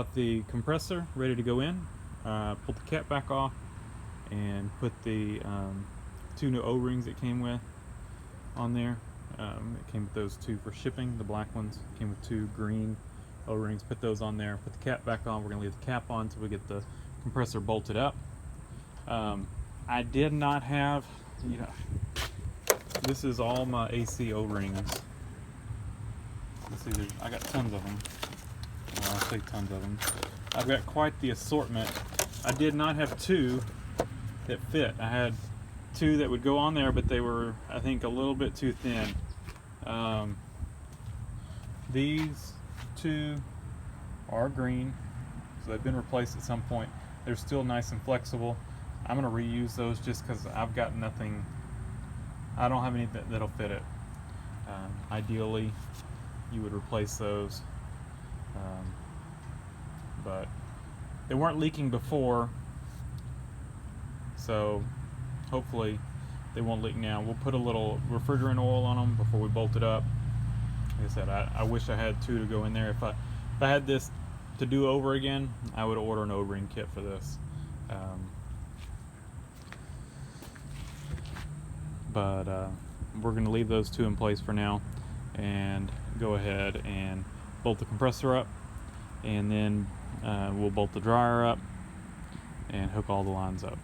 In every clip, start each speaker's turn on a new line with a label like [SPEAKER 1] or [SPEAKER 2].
[SPEAKER 1] got the compressor ready to go in. Pulled the cap back off and put the 2 new O-rings it came with on there. It came with those 2 for shipping, the black ones. Came with 2 green O-rings. Put those on there. Put the cap back on. We're gonna leave the cap on until we get the compressor bolted up. I did not have, this is all my AC O-rings. Let's see, I got tons of them. Well, I'll say tons of them. I've got quite the assortment. I did not have 2 that fit. I had 2 that would go on there, but they were, I think, a little bit too thin. These 2 are green, so they've been replaced at some point. They're still nice and flexible. I'm going to reuse those just because I've got nothing. I don't have anything that'll fit it. Ideally, you would replace those, but they weren't leaking before, so hopefully they won't leak now. We'll put a little refrigerant oil on them before we bolt it up. Like I said, I wish I had 2 to go in there. If I had this to do over again, I would order an O-ring kit for this. But we're going to leave those 2 in place for now and go ahead and bolt the compressor up, and then we'll bolt the dryer up and hook all the lines up.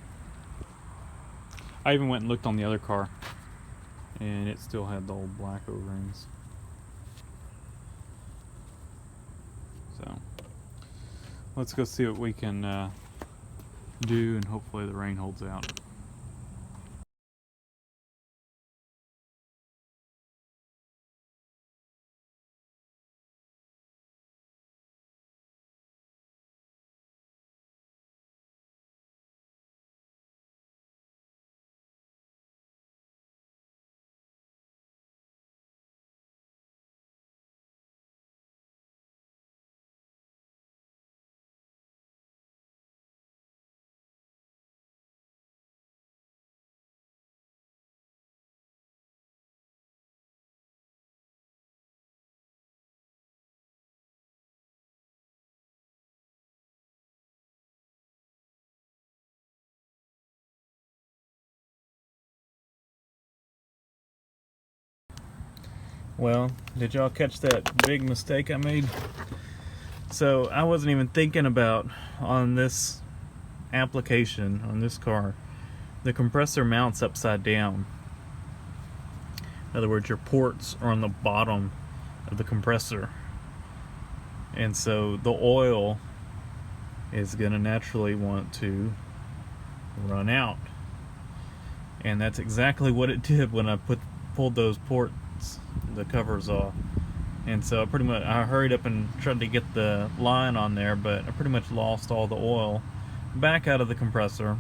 [SPEAKER 1] I even went and looked on the other car, and it still had the old black O-rings. So let's go see what we can do, and hopefully the rain holds out. Well, did y'all catch that big mistake I made? So I wasn't even thinking about, on this application, on this car, the compressor mounts upside down. In other words, your ports are on the bottom of the compressor. And so the oil is going to naturally want to run out. And that's exactly what it did when I pulled those ports, the covers off. And so I hurried up and tried to get the line on there, but I pretty much lost all the oil back out of the compressor.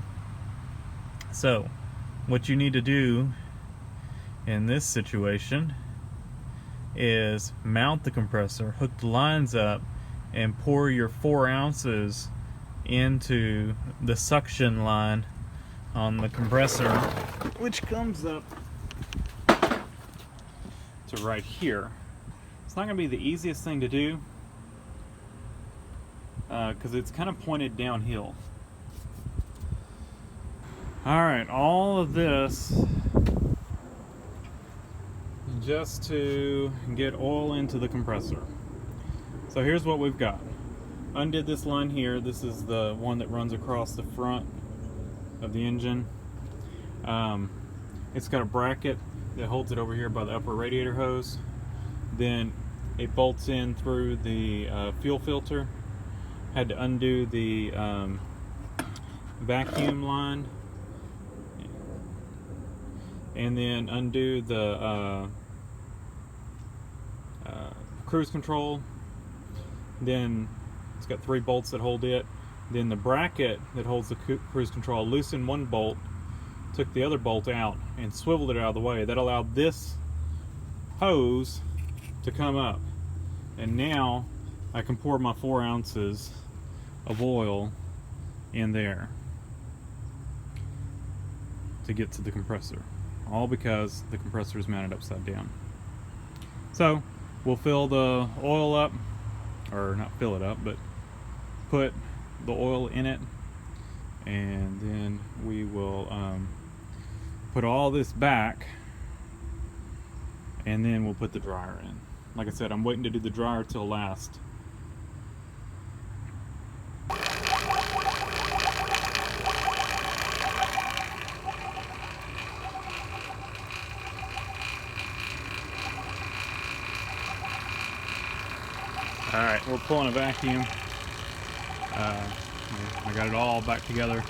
[SPEAKER 1] So what you need to do in this situation is mount the compressor, hook the lines up, and pour your 4 ounces into the suction line on the compressor, which comes up to right here. It's not going to be the easiest thing to do because it's kind of pointed downhill. Alright, all of this just to get oil into the compressor. So here's what we've got. Undid this line here. This is the one that runs across the front of the engine. It's got a bracket that holds it over here by the upper radiator hose. Then it bolts in through the fuel filter. Had to undo the vacuum line, and then undo the cruise control. Then it's got 3 bolts that hold it. Then the bracket that holds the cruise control, loosened one bolt, took the other bolt out and swiveled it out of the way. That allowed this hose to come up, and now I can pour my 4 ounces of oil in there to get to the compressor, all because the compressor is mounted upside down. So we'll fill the oil up, or not fill it up, but put the oil in it, and then we will put all this back, and then we'll put the dryer in. Like I said, I'm waiting to do the dryer till last. Alright, we're pulling a vacuum. I got it all back together.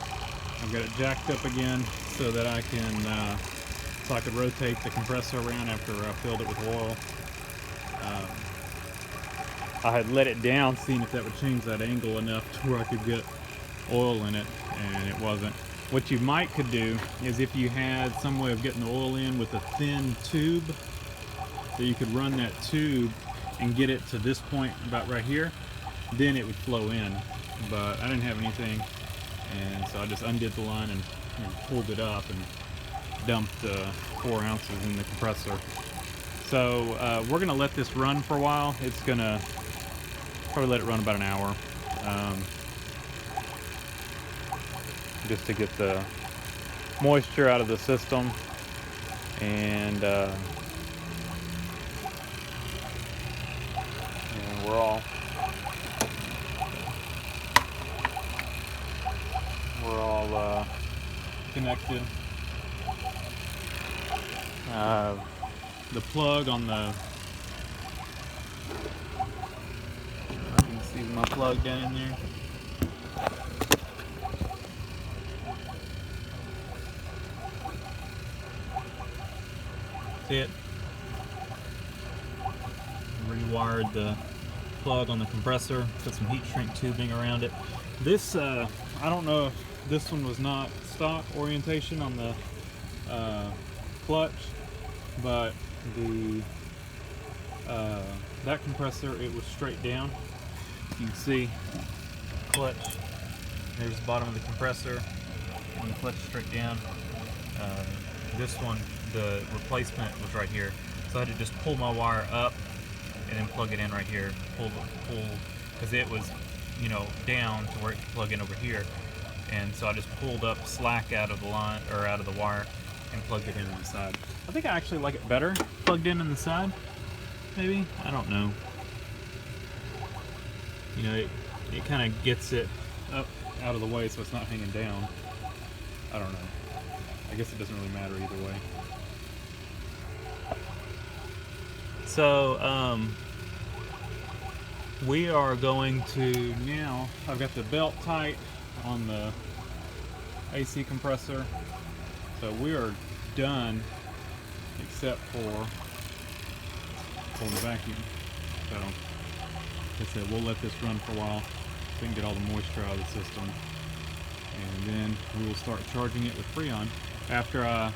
[SPEAKER 1] I've got it jacked up again so that I can, so I could rotate the compressor around after I filled it with oil. I had let it down, seeing if that would change that angle enough to where I could get oil in it, and it wasn't. What you could do is, if you had some way of getting the oil in with a thin tube, that you could run that tube and get it to this point about right here, then it would flow in. But I didn't have anything, and so I just undid the line and pulled it up and dumped 4 ounces in the compressor. So we're gonna let this run for a while. It's gonna probably let it run about an hour, just to get the moisture out of the system. And we're all connected. The plug on the, you can see my plug down in there. See it? Rewired the plug on the compressor, put some heat shrink tubing around it. This, I don't know if this one was not stock orientation on the clutch, but the that compressor, it was straight down. You can see clutch, there's the bottom of the compressor, and the clutch is straight down. This one, the replacement was right here, so I had to just pull my wire up and then plug it in right here. Pull, because it was, you know, down to where it could plug in over here, and so I just pulled up slack out of the line, or out of the wire, and plugged it in on the side. I think I actually like it better plugged in on the side, maybe, I don't know. You know, it kind of gets it up out of the way so it's not hanging down. I don't know. I guess it doesn't really matter either way. So, we are going to now, I've got the belt tight on the AC compressor, so we are done except for pulling the vacuum. So, like I said, we'll let this run for a while so we can get all the moisture out of the system, and then we will start charging it with Freon. After I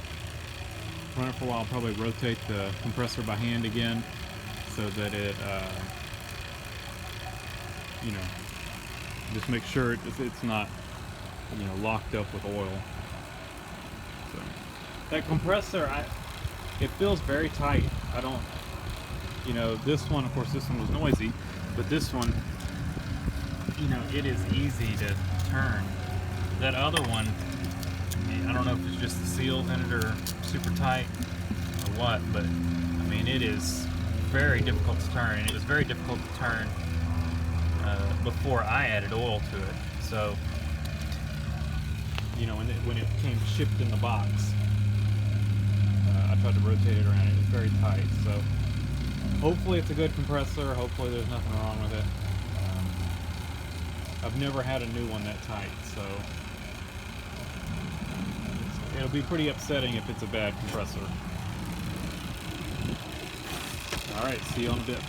[SPEAKER 1] run it for a while, I'll probably rotate the compressor by hand again so that it, you know, just make sure it's not, you know, locked up with oil. So that compressor, it feels very tight. I don't, you know, this one, of course, this one was noisy, but this one, you know, it is easy to turn. That other one, I don't know if it's just the seals in it or super tight or what, but I mean, it is very difficult to turn, and it was very difficult to turn before I added oil to it. So, you know, when it came shipped in the box, I tried to rotate it around. It was very tight. So hopefully it's a good compressor. Hopefully there's nothing wrong with it. I've never had a new one that tight, so it'll be pretty upsetting if it's a bad compressor. All right, see you in a bit.